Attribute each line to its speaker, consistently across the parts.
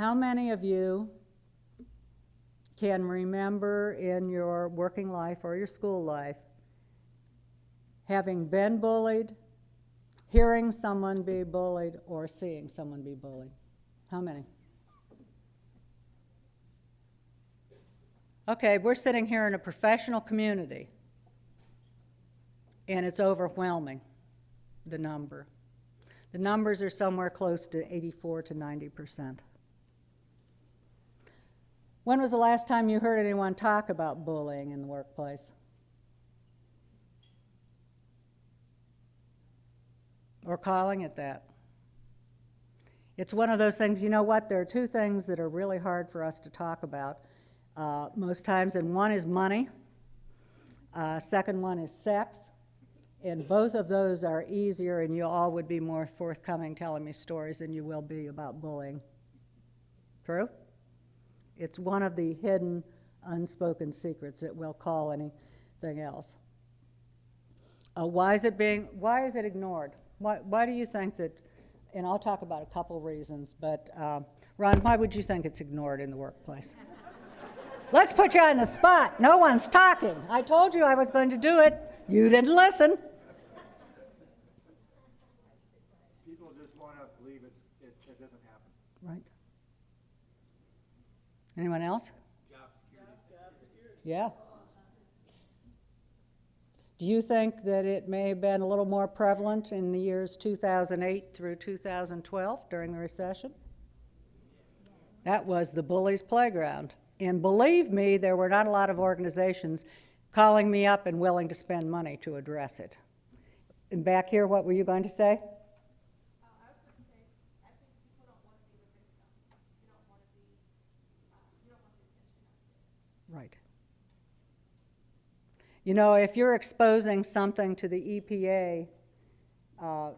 Speaker 1: How many of you can remember in your working life or your school life having been bullied, hearing someone be bullied, or seeing someone be bullied? How many? Okay, we're sitting here in a professional community, and it's overwhelming, the number. The numbers are somewhere close to 84 to 90%. When was the last time you heard anyone talk about bullying in the workplace? Or calling it that? It's one of those things, you know what, there are two things that are really hard for us to talk about most times, and one is money, second one is sex, and both of those are easier, and you all would be more forthcoming telling me stories than you will be about bullying. True? It's one of the hidden, unspoken secrets that we'll call anything else. Why is it ignored? Why do you think that, and I'll talk about a couple reasons, but Ron, why would you think it's ignored in the workplace? Let's put you on the spot. No one's talking. I told you I was going to do it. You didn't listen.
Speaker 2: People just want to believe it doesn't happen.
Speaker 1: Right. Anyone else?
Speaker 2: Job security.
Speaker 1: Yeah. Do you think that it may have been a little more prevalent in the years 2008 through 2012 during the recession? That was the bullies' playground. And believe me, there were not a lot of organizations calling me up and willing to spend money to address it. And back here, what were you going to say?
Speaker 3: I was going to say, I think people don't want to be the victim. You don't want to be, you don't want the attention out there.
Speaker 1: Right. You know, if you're exposing something to the EPA,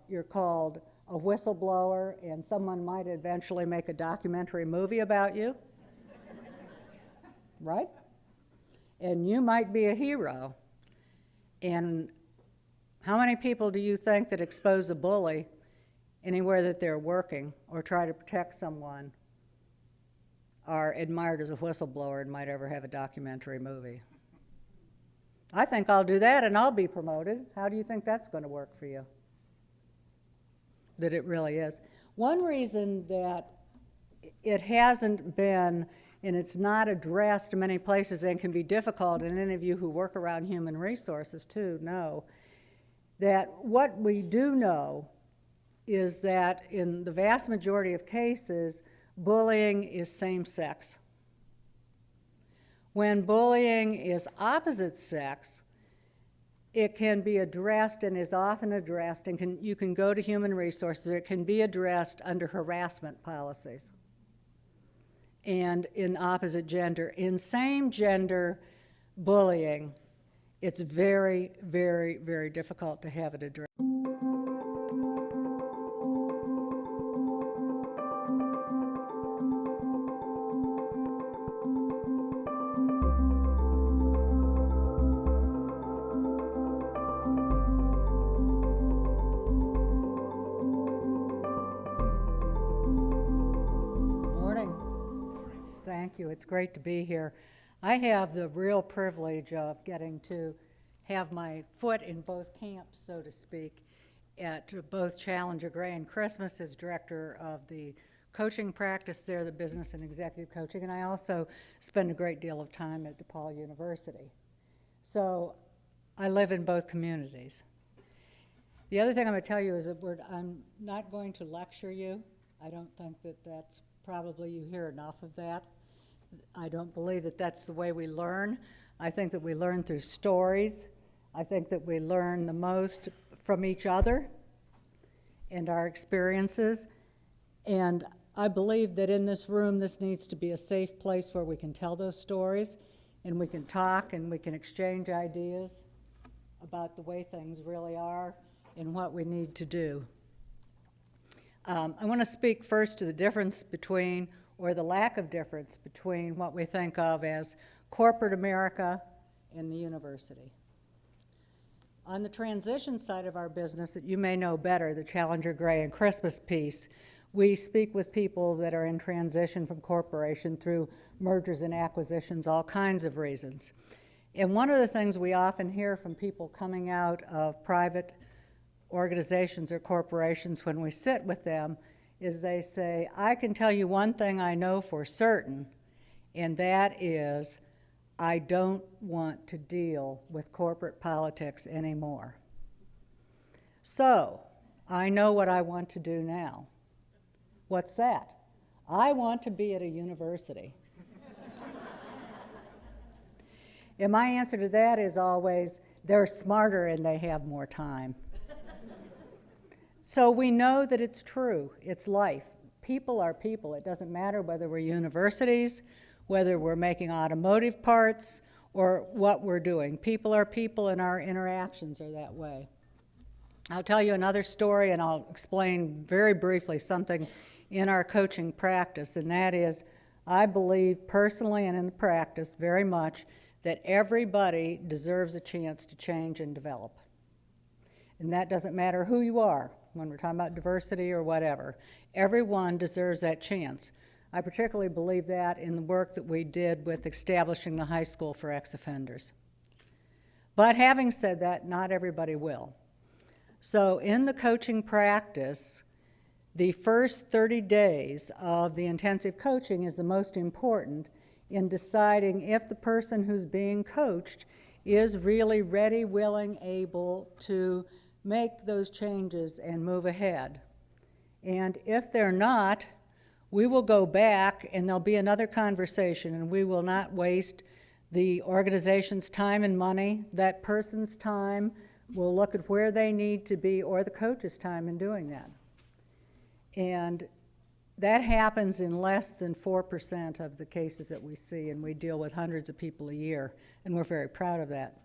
Speaker 1: you're called a whistleblower, and someone might eventually make a documentary movie about you. Right? And you might be a hero. And how many people do you think that expose a bully anywhere that they're working or try to protect someone are admired as a whistleblower and might ever have a documentary movie? I think I'll do that and I'll be promoted. How do you think that's going to work for you? That it really is. One reason that it hasn't been, and it's not addressed in many places and can be difficult, and any of you who work around human resources too know, that what we do know is that in the vast majority of cases, bullying is same-sex. When bullying is opposite sex, it can be addressed and is often addressed, and you can go to human resources, it can be addressed under harassment policies. And in opposite gender. In same gender bullying, it's very, very, very difficult to have it addressed. Thank you. It's great to be here. I have the real privilege of getting to have my foot in both camps, so to speak, at both Challenger Gray and Christmas as director of the coaching practice there, the business and executive coaching, and I also spend a great deal of time at DePaul University. So I live in both communities. The other thing I'm going to tell you is that I'm not going to lecture you. I don't think that that's probably, you hear enough of that. I don't believe that that's the way we learn. I think that we learn through stories. I think that we learn the most from each other and our experiences. And I believe that in this room, this needs to be a safe place where we can tell those stories and we can talk and we can exchange ideas about the way things really are and what we need to do. I want to speak first to the difference between, or the lack of difference between, what we think of as corporate America and the university. On the transition side of our business that you may know better, the Challenger Gray and Christmas piece, We speak with people that are in transition from corporation through mergers and acquisitions, all kinds of reasons. And one of the things we often hear from people coming out of private organizations or corporations when we sit with them is they say, I can tell you one thing I know for certain, and that is I don't want to deal with corporate politics anymore. So, I know what I want to do now. What's that? I want to be at a university. And my answer to that is always, they're smarter and they have more time. So we know that it's true. It's life. People are people. It doesn't matter whether we're universities, whether we're making automotive parts, or what we're doing. People are people, and our interactions are that way. I'll tell you another story, and I'll explain very briefly something in our coaching practice, and that is, I believe personally and in the practice very much that everybody deserves a chance to change and develop. And that doesn't matter who you are, when we're talking about diversity or whatever. Everyone deserves that chance. I particularly believe that in the work that we did with establishing the high school for ex-offenders. But having said that, not everybody will. So in the coaching practice, the first 30 days of the intensive coaching is the most important in deciding if the person who's being coached is really ready, willing, able to make those changes and move ahead. And if they're not, we will go back and there'll be another conversation, and we will not waste the organization's time and money, that person's time. We'll look at where they need to be, or the coach's time in doing that. And that happens in less than 4% of the cases that we see, and we deal with hundreds of people a year, and we're very proud of that.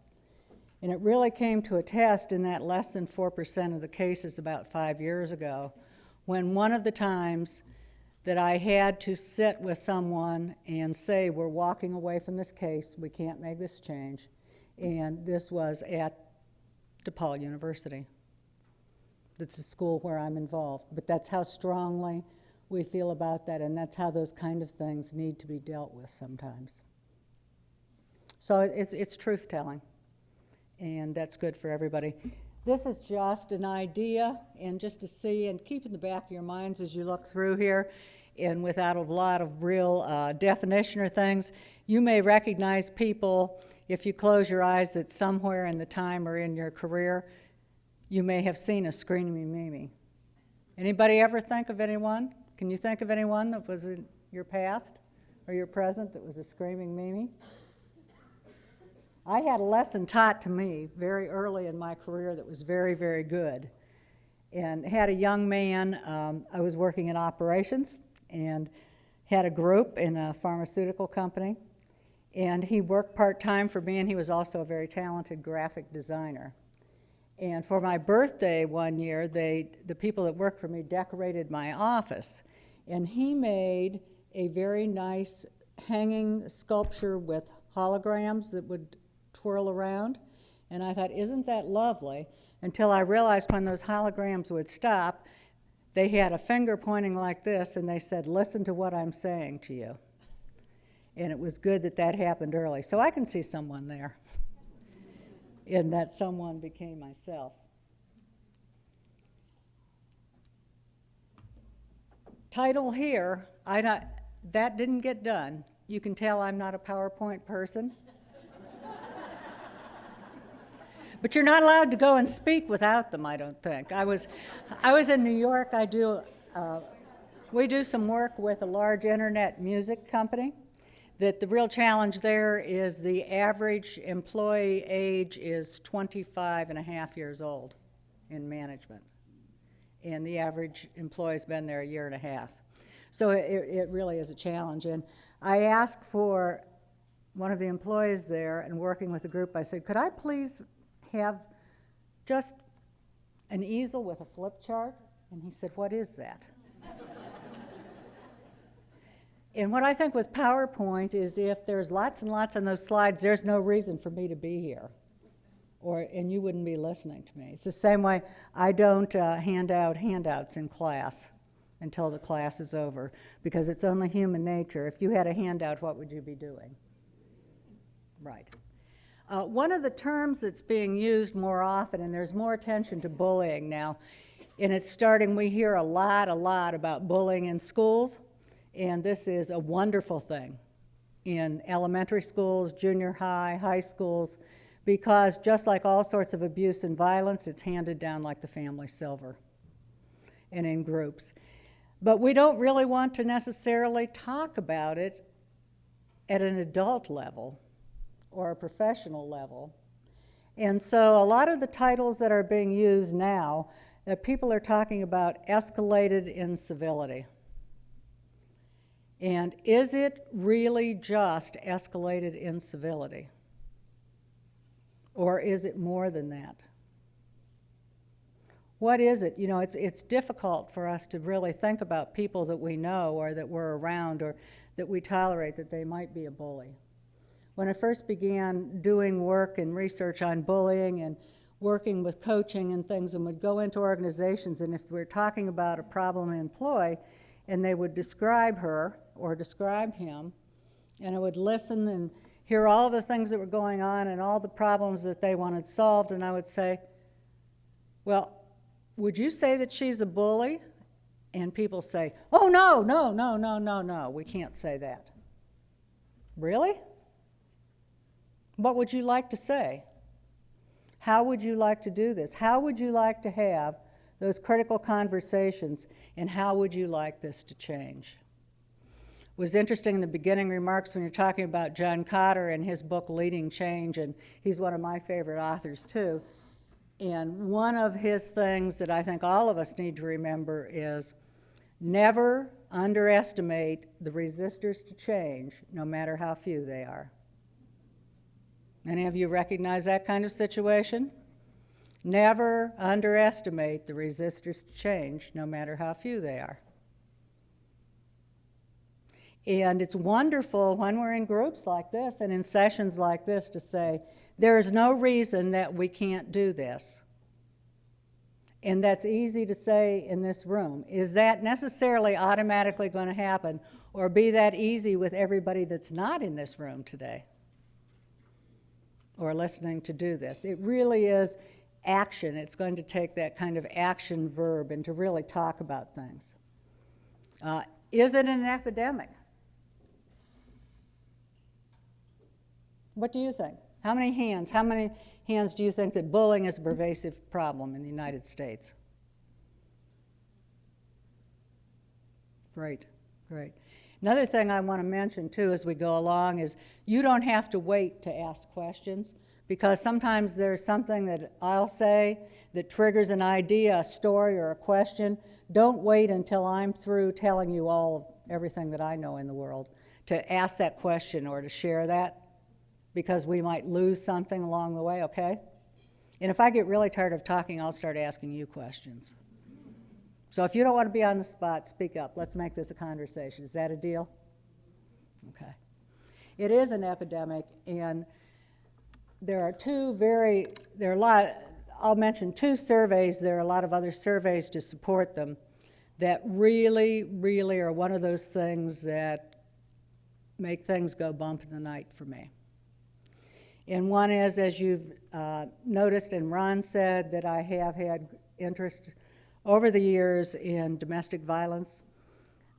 Speaker 1: And it really came to a test in that less than 4% of the cases about 5 years ago, when one of the times that I had to sit with someone and say, we're walking away from this case, we can't make this change, and this was at DePaul University. That's the school where I'm involved, but that's how strongly we feel about that, and that's how those kind of things need to be dealt with sometimes. So it's truth-telling, and that's good for everybody. This is just an idea, and just to see, and keep in the back of your minds as you look through here, and without a lot of real definition or things, you may recognize people, if you close your eyes, that somewhere in the time or in your career, you may have seen a screaming Mimi. Anybody ever think of anyone? Can you think of anyone that was in your past or your present that was a screaming Mimi? I had a lesson taught to me very early in my career that was very, very good. And had a young man, I was working in operations, and had a group in a pharmaceutical company. And he worked part-time for me, and he was also a very talented graphic designer. And for my birthday one year, the people that worked for me decorated my office. And he made a very nice hanging sculpture with holograms that would twirl around. And I thought, isn't that lovely? Until I realized when those holograms would stop, they had a finger pointing like this, and they said, listen to what I'm saying to you. And it was good that that happened early. So I can see someone there. And that someone became myself. Title here, that didn't get done. You can tell I'm not a PowerPoint person. But you're not allowed to go and speak without them, I don't think. I was in New York. We do some work with a large internet music company. That the real challenge there is the average employee age is 25 and a half years old in management. And the average employee's been there a year and a half. So it really is a challenge. And I asked for one of the employees there, and working with the group, I said, could I please have just an easel with a flip chart? And he said, what is that? And what I think with PowerPoint is if there's lots and lots on those slides, there's no reason for me to be here, and you wouldn't be listening to me. It's the same way I don't hand out handouts in class. until the class is over, because it's only human nature. If you had a handout, what would you be doing? Right. One of the terms that's being used more often, and there's more attention to bullying now, and it's starting, we hear a lot about bullying in schools, and this is a wonderful thing in elementary schools, junior high, high schools, because just like all sorts of abuse and violence, it's handed down like the family silver and in groups. But we don't really want to necessarily talk about it at an adult level or a professional level. And so a lot of the titles that are being used now, that people are talking about escalated incivility. And is it really just escalated incivility? Or is it more than that? What is it? You know, it's difficult for us to really think about people that we know or that we're around or that we tolerate that they might be a bully. When I first began doing work and research on bullying and working with coaching and things, and would go into organizations, and if we're talking about a problem employee, and they would describe her or describe him, and I would listen and hear all the things that were going on and all the problems that they wanted solved, and I would say, well, would you say that she's a bully? And people say, oh, no, we can't say that. Really? What would you like to say? How would you like to do this? How would you like to have those critical conversations, and how would you like this to change? It was interesting in the beginning remarks when you're talking about John Cotter and his book, Leading Change, and he's one of my favorite authors too. And one of his things that I think all of us need to remember is never underestimate the resistors to change, no matter how few they are. Any of you recognize that kind of situation? Never underestimate the resistors to change, no matter how few they are. And it's wonderful when we're in groups like this and in sessions like this to say, there's no reason that we can't do this. And that's easy to say in this room. Is that necessarily automatically going to happen, or be that easy with everybody that's not in this room today or listening to do this? It really is action. It's going to take that kind of action verb and to really talk about things. Is it an epidemic? What do you think? How many hands do you think that bullying is a pervasive problem in the United States? Great. Another thing I want to mention too as we go along is you don't have to wait to ask questions, because sometimes there's something that I'll say that triggers an idea, a story, or a question. Don't wait until I'm through telling you everything that I know in the world to ask that question or to share that, because we might lose something along the way, okay? And if I get really tired of talking, I'll start asking you questions. So if you don't want to be on the spot, speak up. Let's make this a conversation. Is that a deal? Okay. It is an epidemic, and I'll mention two surveys. There are a lot of other surveys to support them that really, really are one of those things that make things go bump in the night for me. And one is, as you've noticed and Ron said, that I have had interest over the years in domestic violence.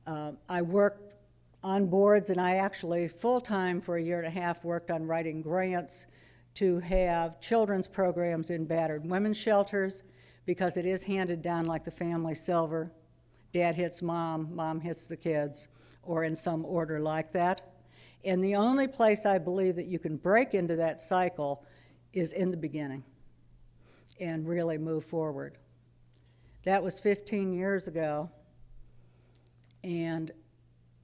Speaker 1: I worked on boards, and I actually full-time for a year and a half worked on writing grants to have children's programs in battered women's shelters, because it is handed down like the family silver. Dad hits mom, mom hits the kids, or in some order like that. And the only place I believe that you can break into that cycle is in the beginning and really move forward. That was 15 years ago. And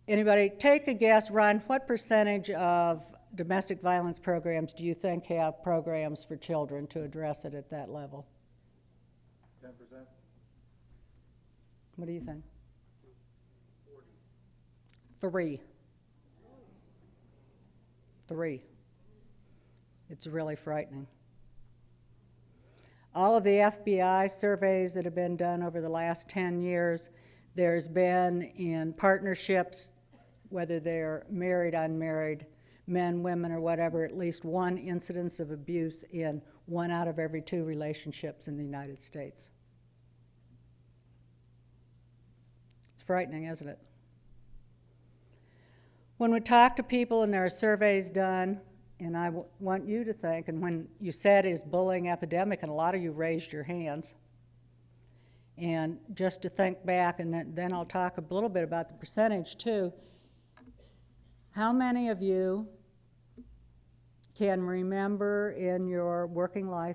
Speaker 1: anybody, take a guess, Ron, what percentage of domestic violence programs do you think have programs for children to address it at that level?
Speaker 2: 10%?
Speaker 1: What do you think? 40. 3. It's really frightening. All of the FBI surveys that have been done over the last 10 years, There's been in partnerships, whether they're married, unmarried, men, women, or whatever, at least one incidence of abuse in 1 out of every 2 relationships in the United States. It's frightening, isn't it? When we talk to people and there are surveys done, and I want you to think, and when you said, is bullying epidemic, and a lot of you raised your hands, and just to think back, and then I'll talk a little bit about the percentage too. How many of you can remember in your working life